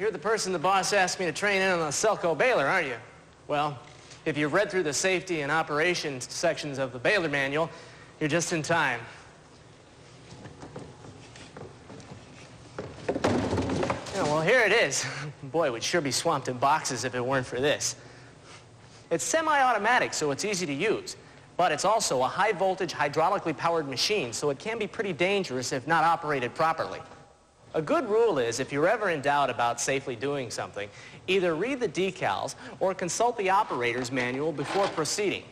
You're the person the boss asked me to train in on the Selco Baler, aren't you? Well, if you've read through the safety and operations sections of the Baler manual, you're just in time. Yeah, well, here it is. Boy, we'd sure be swamped in boxes if it weren't for this. It's semi-automatic, so it's easy to use. But it's also a high-voltage, hydraulically powered machine, so it can be pretty dangerous if not operated properly. A good rule is, if you're ever in doubt about safely doing something, either read the decals or consult the operator's manual before proceeding.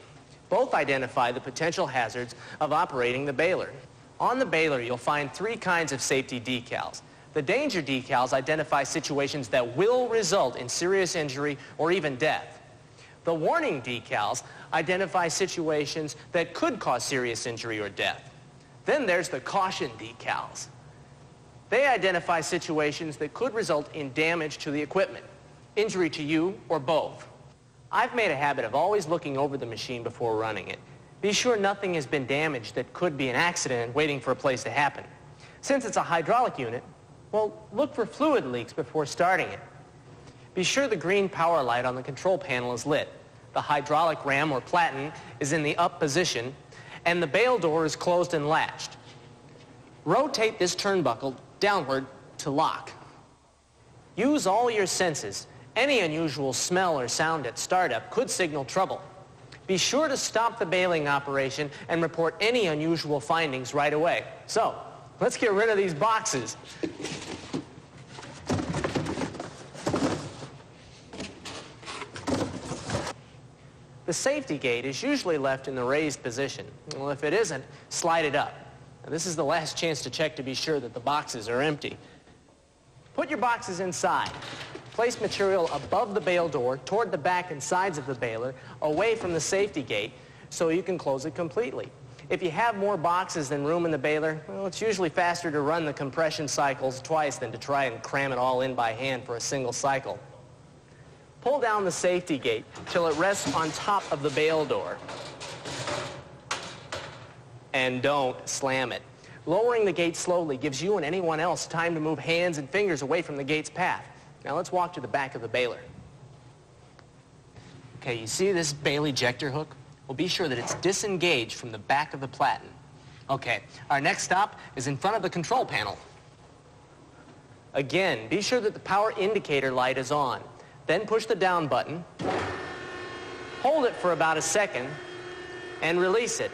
Both identify the potential hazards of operating the baler. On the baler, you'll find three kinds of safety decals. The danger decals identify situations that will result in serious injury or even death. The warning decals identify situations that could cause serious injury or death. Then there's the caution decals. They identify situations that could result in damage to the equipment, injury to you, or both. I've made a habit of always looking over the machine before running it. Be sure nothing has been damaged that could be an accident waiting for a place to happen. Since it's a hydraulic unit, well, look for fluid leaks before starting it. Be sure the green power light on the control panel is lit. The hydraulic ram or platen is in the up position, and the bail door is closed and latched. Rotate this turnbuckle downward to lock. Use all your senses. Any unusual smell or sound at startup could signal trouble. Be sure to stop the baling operation and report any unusual findings right away. So, let's get rid of these boxes. The safety gate is usually left in the raised position. Well, if it isn't, slide it up. Now, this is the last chance to check to be sure that the boxes are empty. Put your boxes inside. Place material above the bail door, toward the back and sides of the baler, away from the safety gate, so you can close it completely. If you have more boxes than room in the baler, well, it's usually faster to run the compression cycles twice than to try and cram it all in by hand for a single cycle. Pull down the safety gate till it rests on top of the bail door. And don't slam it. Lowering the gate slowly gives you and anyone else time to move hands and fingers away from the gate's path. Now let's walk to the back of the baler. Okay, you see this bail ejector hook? Well, be sure that it's disengaged from the back of the platen. Okay, our next stop is in front of the control panel. Again, be sure that the power indicator light is on. Then push the down button, hold it for about a second, and release it.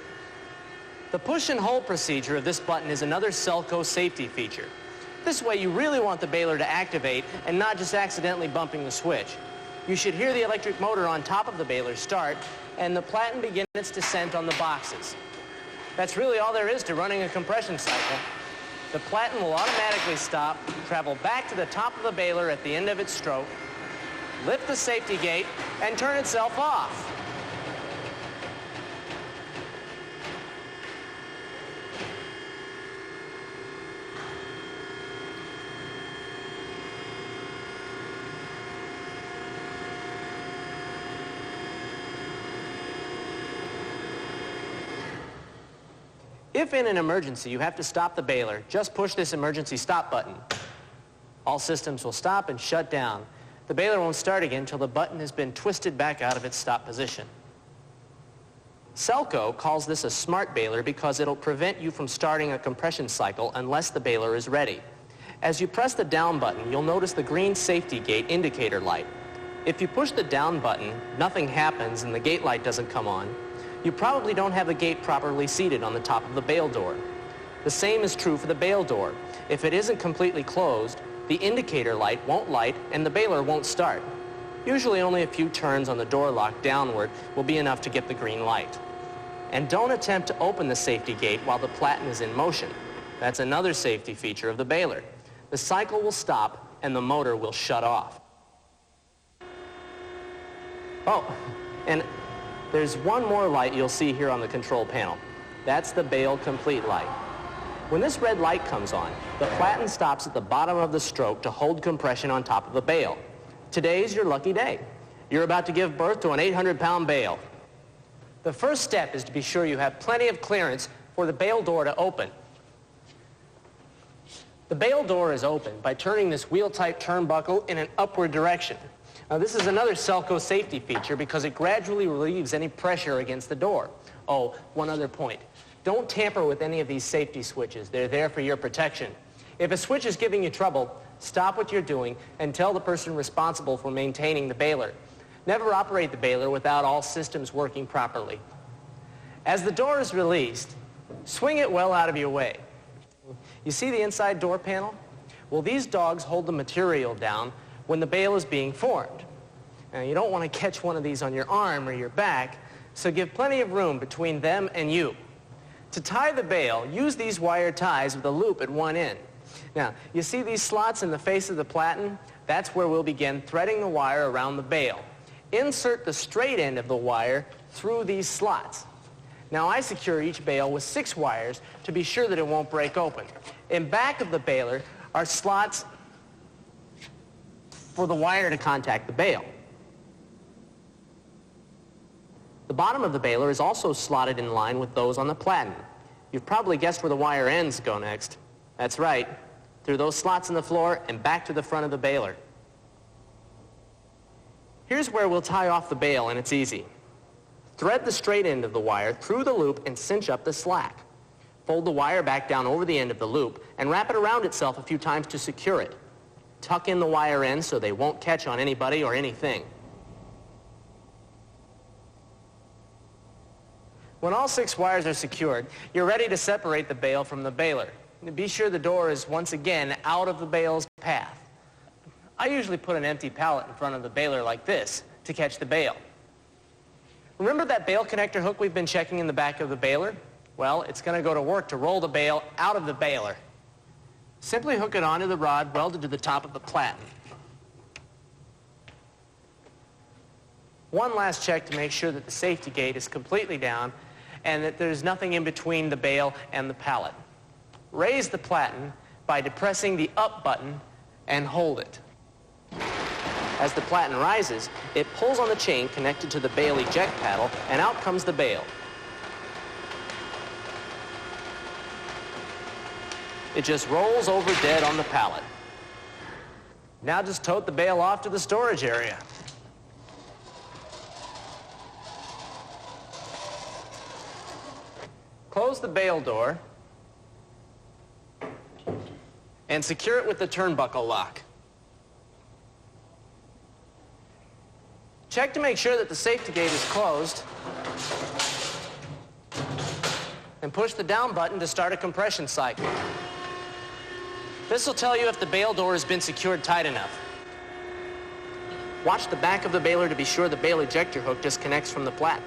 The push and hold procedure of this button is another Selco safety feature. This way you really want the baler to activate and not just accidentally bumping the switch. You should hear the electric motor on top of the baler start and the platen begin its descent on the boxes. That's really all there is to running a compression cycle. The platen will automatically stop, travel back to the top of the baler at the end of its stroke, lift the safety gate, and turn itself off. If in an emergency you have to stop the baler, just push this emergency stop button. All systems will stop and shut down. The baler won't start again until the button has been twisted back out of its stop position. Selco calls this a smart baler because it'll prevent you from starting a compression cycle unless the baler is ready. As you press the down button, you'll notice the green safety gate indicator light. If you push the down button, nothing happens and the gate light doesn't come on. You probably don't have the gate properly seated on the top of the bail door. The same is true for the bail door. If it isn't completely closed, the indicator light won't light and the baler won't start. Usually only a few turns on the door lock downward will be enough to get the green light. And don't attempt to open the safety gate while the platen is in motion. That's another safety feature of the baler. The cycle will stop and the motor will shut off. Oh, and there's one more light you'll see here on the control panel. That's the bail complete light. When this red light comes on, the platen stops at the bottom of the stroke to hold compression on top of the bail. Today's your lucky day. You're about to give birth to an 800-pound bail. The first step is to be sure you have plenty of clearance for the bail door to open. The bale door is opened by turning this wheel-type turnbuckle in an upward direction. Now, this is another Selco safety feature because it gradually relieves any pressure against the door. Oh, one other point. Don't tamper with any of these safety switches. They're there for your protection. If a switch is giving you trouble, stop what you're doing and tell the person responsible for maintaining the baler. Never operate the baler without all systems working properly. As the door is released, swing it well out of your way. You see the inside door panel? Well, these dogs hold the material down when the bale is being formed. Now, you don't want to catch one of these on your arm or your back, so give plenty of room between them and you. To tie the bale, use these wire ties with a loop at one end. Now, you see these slots in the face of the platen? That's where we'll begin threading the wire around the bale. Insert the straight end of the wire through these slots. Now, I secure each bale with 6 wires to be sure that it won't break open. In back of the baler are slots for the wire to contact the bale. The bottom of the baler is also slotted in line with those on the platen. You've probably guessed where the wire ends go next. That's right, through those slots in the floor and back to the front of the baler. Here's where we'll tie off the bale, and it's easy. Thread the straight end of the wire through the loop and cinch up the slack. Fold the wire back down over the end of the loop and wrap it around itself a few times to secure it. Tuck in the wire ends so they won't catch on anybody or anything. When all 6 wires are secured, you're ready to separate the bale from the baler. Be sure the door is once again out of the bale's path. I usually put an empty pallet in front of the baler like this to catch the bale. Remember that bale connector hook we've been checking in the back of the baler? Well, it's going to go to work to roll the bale out of the baler. Simply hook it onto the rod welded to the top of the platen. One last check to make sure that the safety gate is completely down and that there's nothing in between the bale and the pallet. Raise the platen by depressing the up button and hold it. As the platen rises, it pulls on the chain connected to the bale eject paddle, and out comes the bale. It just rolls over dead on the pallet. Now just tote the bale off to the storage area. Close the bale door and secure it with the turnbuckle lock. Check to make sure that the safety gate is closed and push the down button to start a compression cycle. This will tell you if the bale door has been secured tight enough. Watch the back of the baler to be sure the bale ejector hook disconnects from the platen.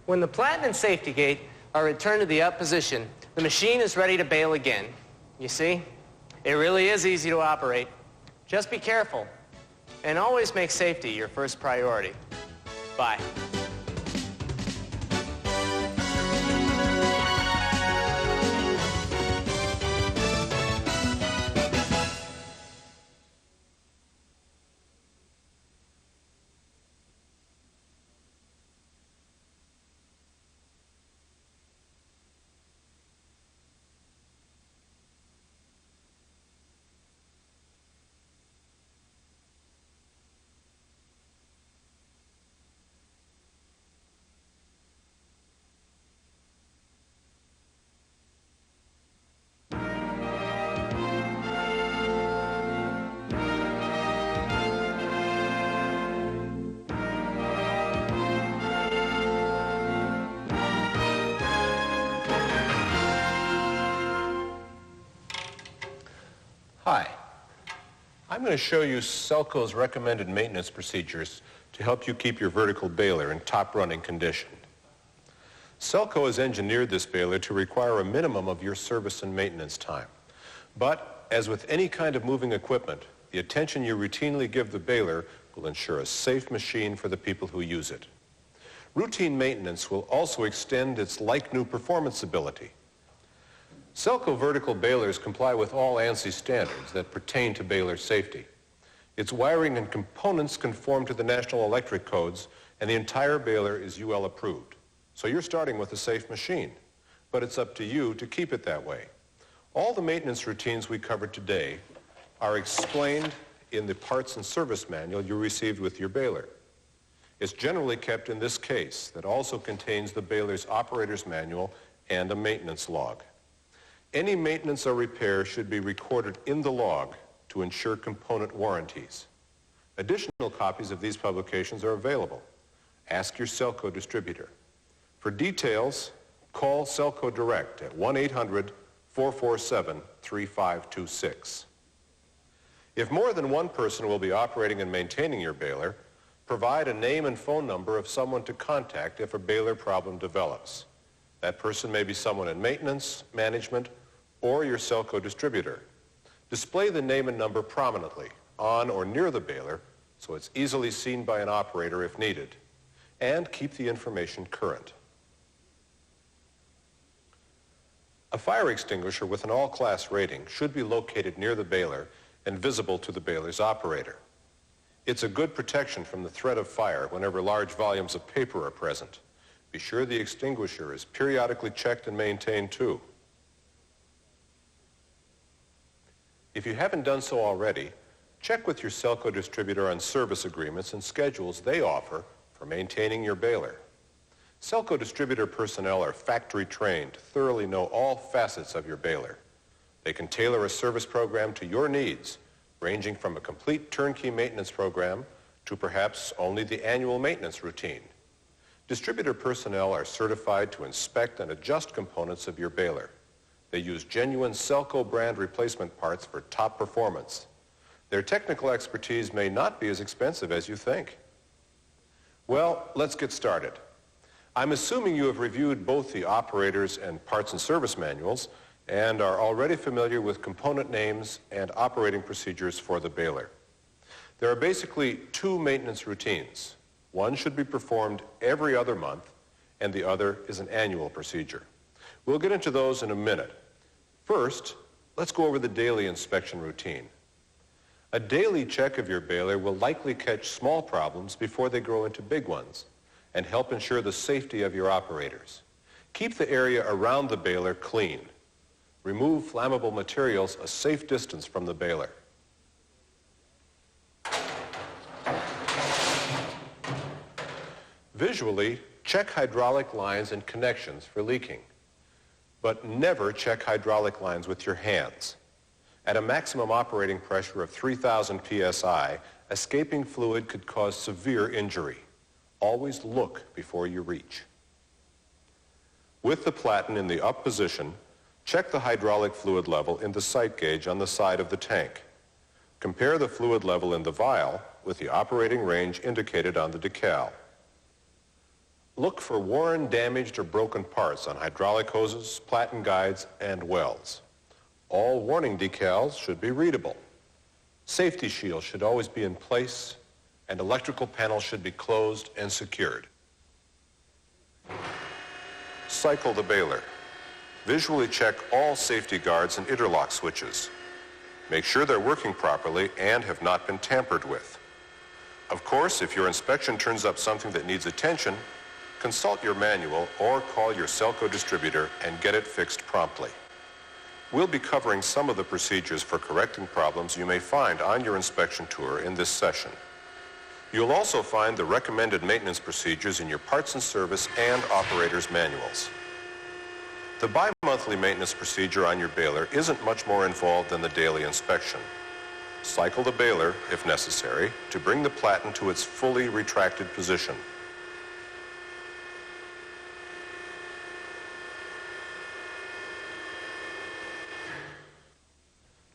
When the platen and safety gate are returned to the up position, the machine is ready to bale again. You see? It really is easy to operate. Just be careful, and always make safety your first priority. Bye. Hi. I'm going to show you Selco's recommended maintenance procedures to help you keep your vertical baler in top running condition. Selco has engineered this baler to require a minimum of your service and maintenance time. But, as with any kind of moving equipment, the attention you routinely give the baler will ensure a safe machine for the people who use it. Routine maintenance will also extend its like-new performance ability. Selco vertical balers comply with all ANSI standards that pertain to baler safety. Its wiring and components conform to the National Electric Codes, and the entire baler is UL approved. So you're starting with a safe machine, but it's up to you to keep it that way. All the maintenance routines we covered today are explained in the parts and service manual you received with your baler. It's generally kept in this case that also contains the baler's operator's manual and a maintenance log. Any maintenance or repair should be recorded in the log to ensure component warranties. Additional copies of these publications are available. Ask your Selco distributor. For details, call Selco Direct at 1-800-447-3526. If more than one person will be operating and maintaining your baler, provide a name and phone number of someone to contact if a baler problem develops. That person may be someone in maintenance, management, or your Selco distributor. Display the name and number prominently on or near the baler so it's easily seen by an operator if needed, and keep the information current. A fire extinguisher with an all-class rating should be located near the baler and visible to the baler's operator. It's a good protection from the threat of fire whenever large volumes of paper are present. Be sure the extinguisher is periodically checked and maintained too. If you haven't done so already, check with your Selco distributor on service agreements and schedules they offer for maintaining your baler. Selco distributor personnel are factory trained to thoroughly know all facets of your baler. They can tailor a service program to your needs, ranging from a complete turnkey maintenance program to perhaps only the annual maintenance routine. Distributor personnel are certified to inspect and adjust components of your baler. They use genuine Selco brand replacement parts for top performance. Their technical expertise may not be as expensive as you think. Well, let's get started. I'm assuming you have reviewed both the operators and parts and service manuals and are already familiar with component names and operating procedures for the baler. There are basically two maintenance routines. One should be performed every other month, and the other is an annual procedure. We'll get into those in a minute. First, let's go over the daily inspection routine. A daily check of your baler will likely catch small problems before they grow into big ones and help ensure the safety of your operators. Keep the area around the baler clean. Remove flammable materials a safe distance from the baler. Visually, check hydraulic lines and connections for leaking, but never check hydraulic lines with your hands. At a maximum operating pressure of 3,000 psi, escaping fluid could cause severe injury. Always look before you reach. With the platen in the up position, check the hydraulic fluid level in the sight gauge on the side of the tank. Compare the fluid level in the vial with the operating range indicated on the decal. Look for worn, damaged, or broken parts on hydraulic hoses, platen guides, and wells. All warning decals should be readable. Safety shields should always be in place, and electrical panels should be closed and secured. Cycle the baler. Visually check all safety guards and interlock switches. Make sure they're working properly and have not been tampered with. Of course, if your inspection turns up something that needs attention, consult your manual or call your Selco distributor and get it fixed promptly. We'll be covering some of the procedures for correcting problems you may find on your inspection tour in this session. You'll also find the recommended maintenance procedures in your parts and service and operators manuals. The bi-monthly maintenance procedure on your baler isn't much more involved than the daily inspection. Cycle the baler, if necessary, to bring the platen to its fully retracted position.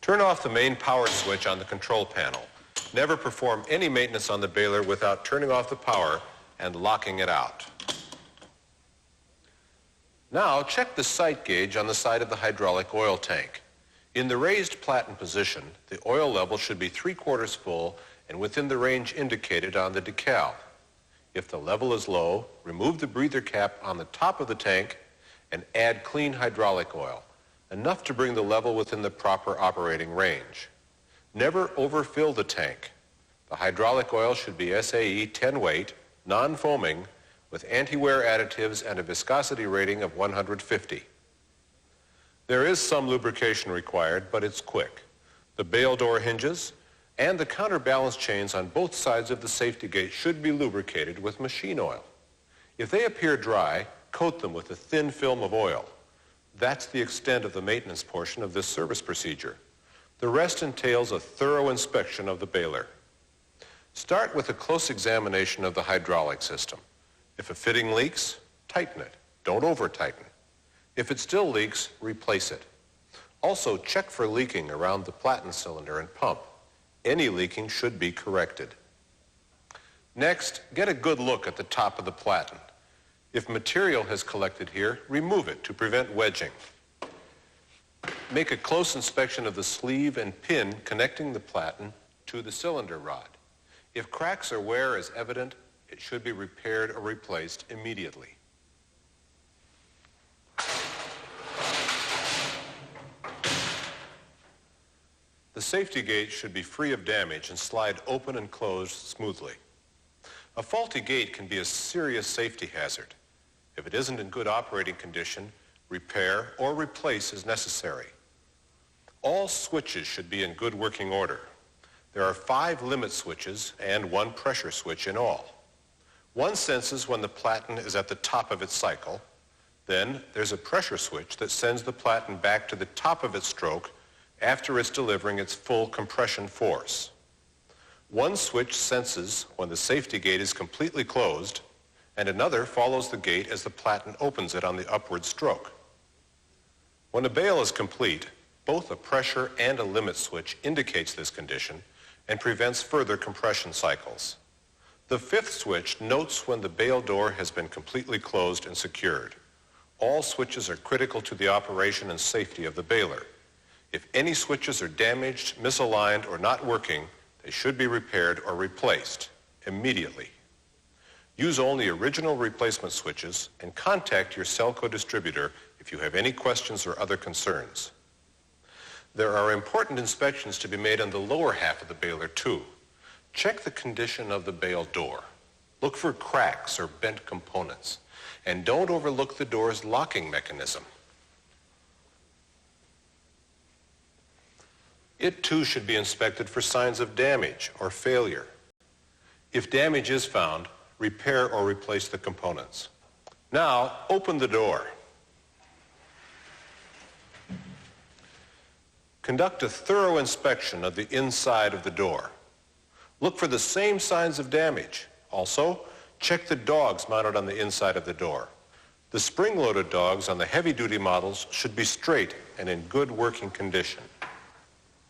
Turn off the main power switch on the control panel. Never perform any maintenance on the baler without turning off the power and locking it out. Now, check the sight gauge on the side of the hydraulic oil tank. In the raised platen position, the oil level should be 3/4 full and within the range indicated on the decal. If the level is low, remove the breather cap on the top of the tank and add clean hydraulic oil, enough to bring the level within the proper operating range. Never overfill the tank. The hydraulic oil should be SAE 10 weight, non-foaming, with anti-wear additives and a viscosity rating of 150. There is some lubrication required, but it's quick. The bail door hinges and the counterbalance chains on both sides of the safety gate should be lubricated with machine oil. If they appear dry, coat them with a thin film of oil. That's the extent of the maintenance portion of this service procedure. The rest entails a thorough inspection of the baler. Start with a close examination of the hydraulic system. If a fitting leaks, tighten it. Don't over-tighten. If it still leaks, replace it. Also, check for leaking around the platen cylinder and pump. Any leaking should be corrected. Next, get a good look at the top of the platen. If material has collected here, remove it to prevent wedging. Make a close inspection of the sleeve and pin connecting the platen to the cylinder rod. If cracks or wear is evident, it should be repaired or replaced immediately. The safety gate should be free of damage and slide open and closed smoothly. A faulty gate can be a serious safety hazard. If it isn't in good operating condition, repair or replace is necessary. All switches should be in good working order. There are 5 limit switches and 1 pressure switch in all. One senses when the platen is at the top of its cycle. Then there's a pressure switch that sends the platen back to the top of its stroke after it's delivering its full compression force. One switch senses when the safety gate is completely closed, and another follows the gate as the platen opens it on the upward stroke. When a bail is complete, both a pressure and a limit switch indicates this condition and prevents further compression cycles. The 5th switch notes when the bail door has been completely closed and secured. All switches are critical to the operation and safety of the baler. If any switches are damaged, misaligned, or not working, they should be repaired or replaced immediately. Use only original replacement switches and contact your Selco distributor if you have any questions or other concerns. There are important inspections to be made on the lower half of the baler too. Check the condition of the bail door. Look for cracks or bent components. And don't overlook the door's locking mechanism. It too should be inspected for signs of damage or failure. If damage is found, repair or replace the components. Now, open the door. Conduct a thorough inspection of the inside of the door. Look for the same signs of damage. Also, check the dogs mounted on the inside of the door. The spring-loaded dogs on the heavy-duty models should be straight and in good working condition.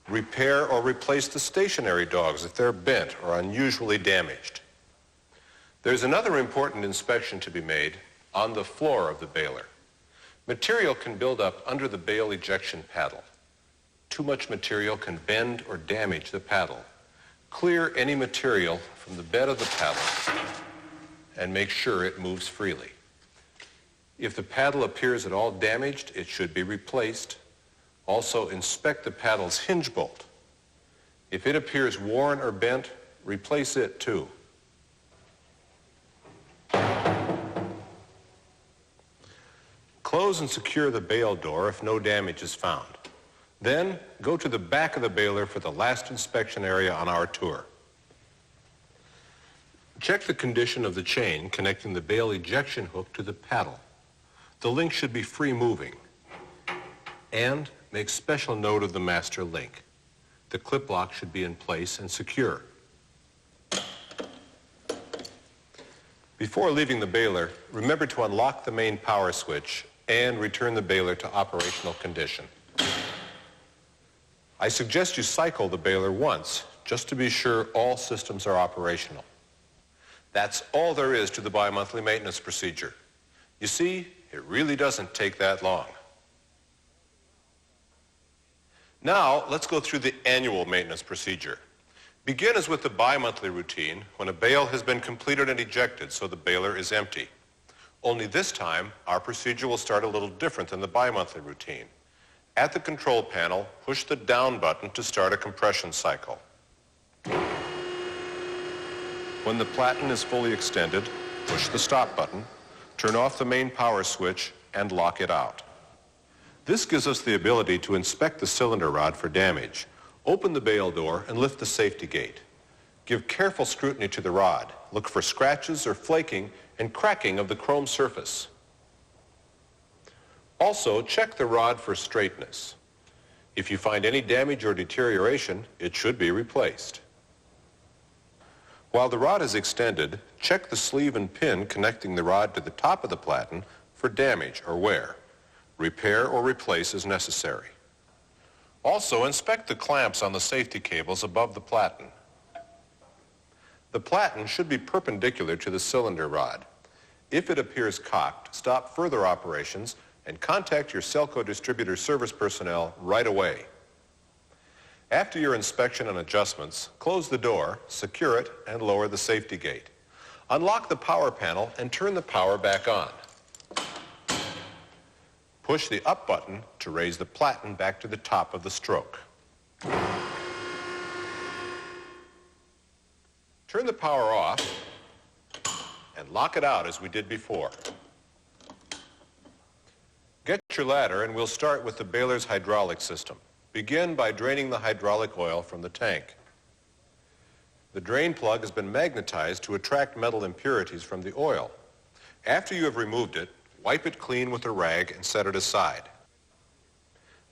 Repair or replace the stationary dogs if they're bent or unusually damaged. There's another important inspection to be made on the floor of the baler. Material can build up under the bail ejection paddle. Too much material can bend or damage the paddle. Clear any material from the bed of the paddle and make sure it moves freely. If the paddle appears at all damaged, it should be replaced. Also, inspect the paddle's hinge bolt. If it appears worn or bent, replace it too. Close and secure the bail door if no damage is found. Then, go to the back of the baler for the last inspection area on our tour. Check the condition of the chain connecting the bail ejection hook to the paddle. The link should be free moving. And make special note of the master link. The clip lock should be in place and secure. Before leaving the baler, remember to unlock the main power switch and return the baler to operational condition. I suggest you cycle the baler once, just to be sure all systems are operational. That's all there is to the bi-monthly maintenance procedure. You see, it really doesn't take that long. Now, let's go through the annual maintenance procedure. Begin as with the bi-monthly routine when a bail has been completed and ejected so the baler is empty. Only this time, our procedure will start a little different than the bi-monthly routine. At the control panel, push the down button to start a compression cycle. When the platen is fully extended, Push the stop button, turn off the main power switch, and lock it out. This gives us the ability to inspect the cylinder rod for damage, open the bale door, and lift the safety gate. Give careful scrutiny to the rod. Look for scratches or flaking and cracking of the chrome surface. Also, check the rod for straightness. If you find any damage or deterioration, it should be replaced. While the rod is extended, check the sleeve and pin connecting the rod to the top of the platen for damage or wear. Repair or replace as necessary. Also, inspect the clamps on the safety cables above the platen. The platen should be perpendicular to the cylinder rod. If it appears cocked, stop further operations and contact your Selco distributor service personnel right away. After your inspection and adjustments, close the door, secure it, and lower the safety gate. Unlock the power panel and turn the power back on. Push the up button to raise the platen back to the top of the stroke. Turn the power off and lock it out as we did before. Get your ladder and we'll start with the Baler's hydraulic system. Begin by draining the hydraulic oil from the tank. The drain plug has been magnetized to attract metal impurities from the oil. After you have removed it, wipe it clean with a rag and set it aside.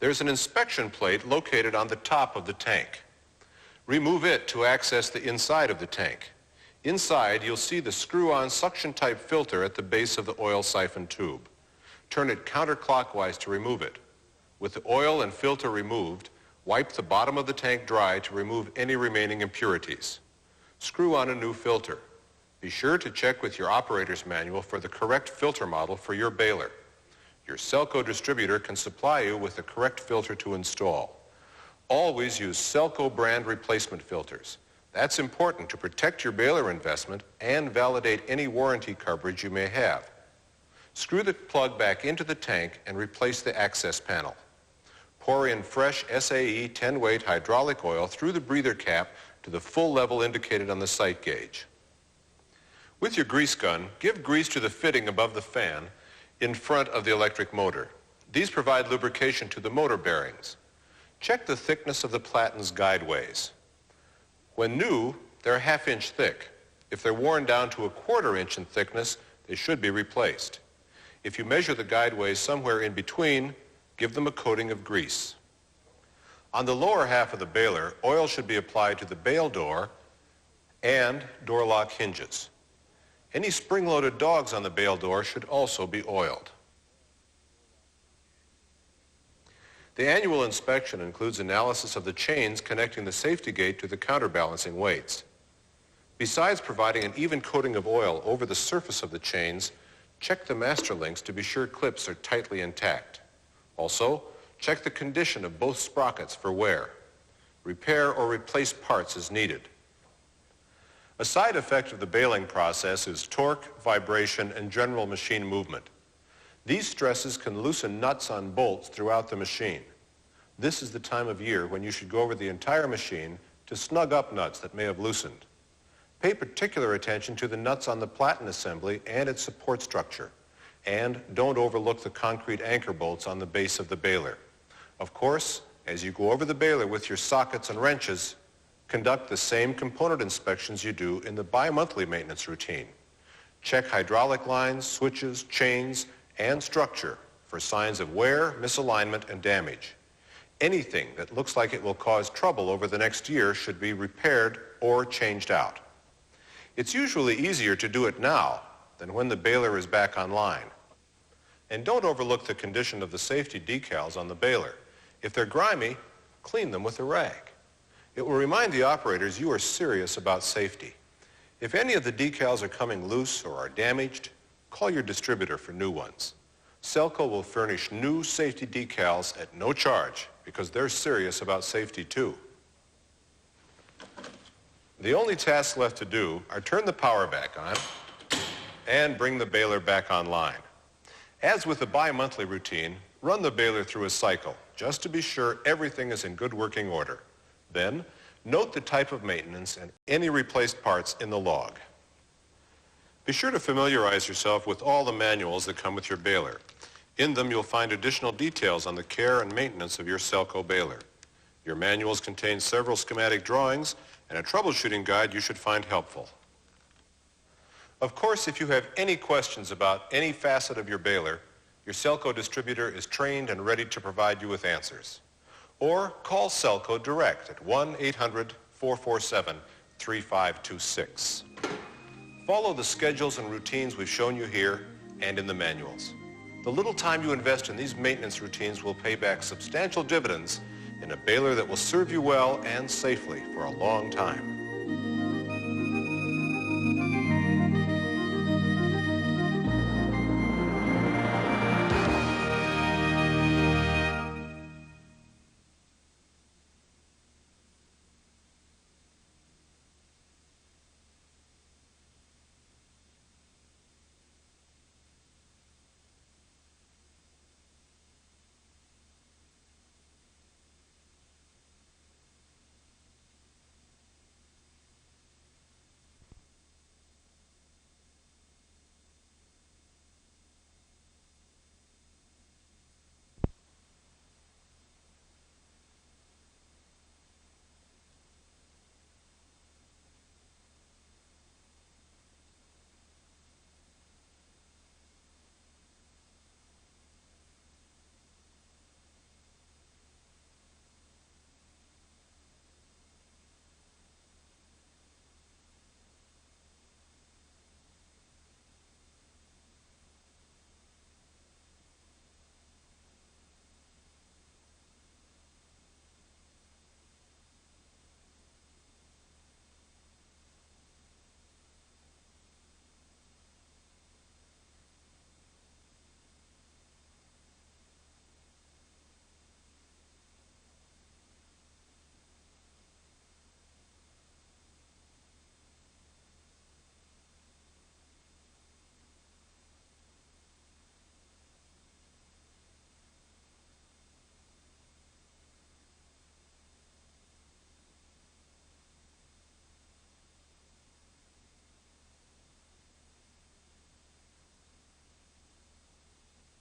There's an inspection plate located on the top of the tank. Remove it to access the inside of the tank. Inside, you'll see the screw-on suction-type filter at the base of the oil siphon tube. Turn it counterclockwise to remove it. With the oil and filter removed, wipe the bottom of the tank dry to remove any remaining impurities. Screw on a new filter. Be sure to check with your operator's manual for the correct filter model for your baler. Your Selco distributor can supply you with the correct filter to install. Always use Selco brand replacement filters. That's important to protect your baler investment and validate any warranty coverage you may have. Screw the plug back into the tank and replace the access panel. Pour in fresh SAE 10-weight hydraulic oil through the breather cap to the full level indicated on the sight gauge. With your grease gun, give grease to the fitting above the fan in front of the electric motor. These provide lubrication to the motor bearings. Check the thickness of the platen's guideways. When new, they're a half-inch thick. If they're worn down to a quarter-inch in thickness, they should be replaced. If you measure the guideways somewhere in between, give them a coating of grease. On the lower half of the baler, oil should be applied to the bale door and door lock hinges. Any spring-loaded dogs on the bale door should also be oiled. The annual inspection includes analysis of the chains connecting the safety gate to the counterbalancing weights. Besides providing an even coating of oil over the surface of the chains, check the master links to be sure clips are tightly intact. Also, check the condition of both sprockets for wear. Repair or replace parts as needed. A side effect of the baling process is torque, vibration, and general machine movement. These stresses can loosen nuts on bolts throughout the machine. This is the time of year when you should go over the entire machine to snug up nuts that may have loosened. Pay particular attention to the nuts on the platen assembly and its support structure. And don't overlook the concrete anchor bolts on the base of the baler. Of course, as you go over the baler with your sockets and wrenches, conduct the same component inspections you do in the bi-monthly maintenance routine. Check hydraulic lines, switches, chains, and structure for signs of wear, misalignment, and damage. Anything that looks like it will cause trouble over the next year should be repaired or changed out. It's usually easier to do it now than when the baler is back online. And don't overlook the condition of the safety decals on the baler. If they're grimy, clean them with a rag. It will remind the operators you are serious about safety. If any of the decals are coming loose or are damaged, call your distributor for new ones. Selco will furnish new safety decals at no charge because they're serious about safety too. The only tasks left to do are turn the power back on and bring the baler back online. As with the bi-monthly routine, run the baler through a cycle just to be sure everything is in good working order. Then, note the type of maintenance and any replaced parts in the log. Be sure to familiarize yourself with all the manuals that come with your baler. In them, you'll find additional details on the care and maintenance of your Selco baler. Your manuals contain several schematic drawings and a troubleshooting guide you should find helpful. Of course, if you have any questions about any facet of your baler, your Selco distributor is trained and ready to provide you with answers. Or call Selco direct at 1-800-447-3526. Follow the schedules and routines we've shown you here and in the manuals. The little time you invest in these maintenance routines will pay back substantial dividends in a baler that will serve you well and safely for a long time.